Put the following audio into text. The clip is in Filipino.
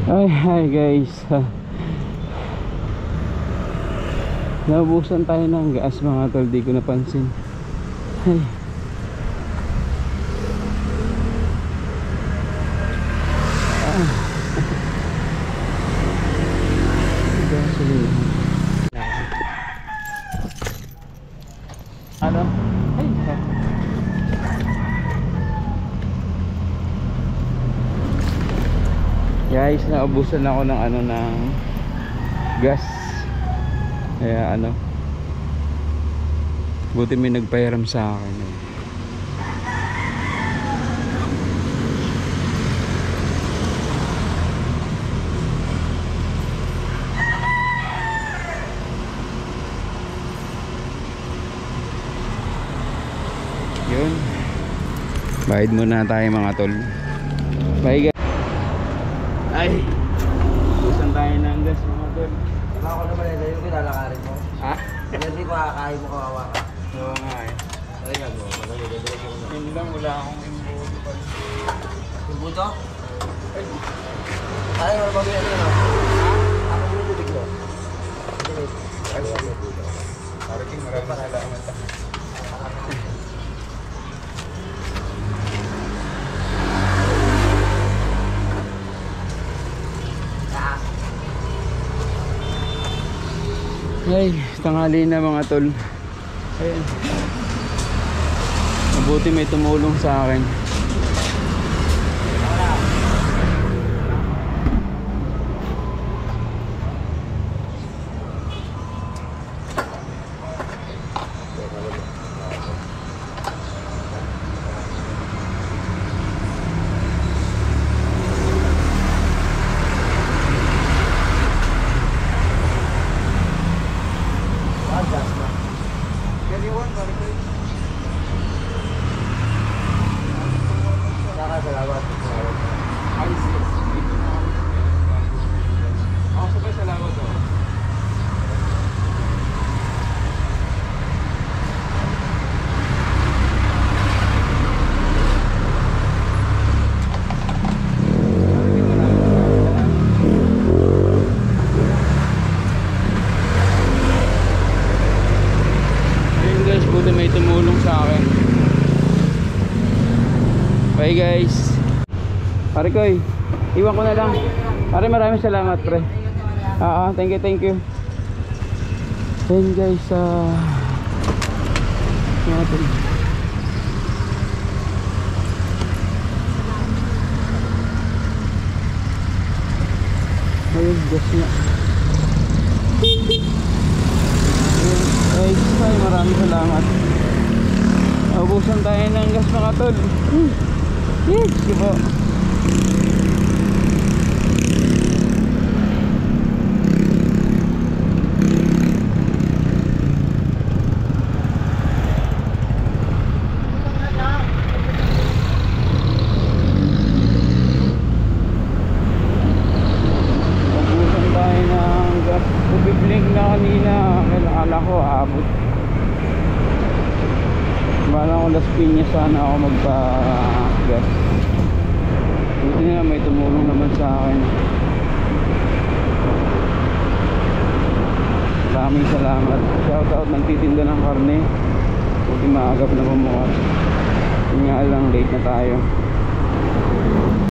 Ay, hi guys. Naubusan tayo ng gas mga tol, di ko napansin. Ay. Gasolina. Ano? Ay, guys, naubusan ako ng ng gas. Kaya buti may nagpahiram sa akin. Yun. Bayad muna tayo mga tol. Bye guys. Ay, busan tayo ng gas mga tol. Wala ko naman ito yung kinalakarin mo. Ha? Hindi ko kakain mo kawawa ka. Oo nga eh. Ay nga mo, magagagagag mo na. Yun lang, wala akong imbuto pa. Yung buto? Ay, wala ba ganyan yun? Ako yung tubig ko. Ay, wala yung buto. Parating maraming salamat. Ay, tanghali na mga tol. Ayun. Mabuti may tumulong sa akin. Salamat. Ako sabay salamat oh. Ayun guys, buti may tumulong sa akin. Bye guys. Pare ko iwan ko na lang. Pare maraming salamat pre. Thank you. Ayun guys, natin. Ayun gas na. Ayun guys, maraming salamat. Naubusan tayo ng gas mga tol. Yes, diba? Naubusan tayo ng gas. Bibling na kanina. Kala ko abot. Bala ko Las Piñas sana ako magpa-gas. Buti na may tumulong naman sa akin. Maraming salamat. Shoutout ng titinda ng karne. Buti maagap na bumukas. Yun nga lang, late na tayo.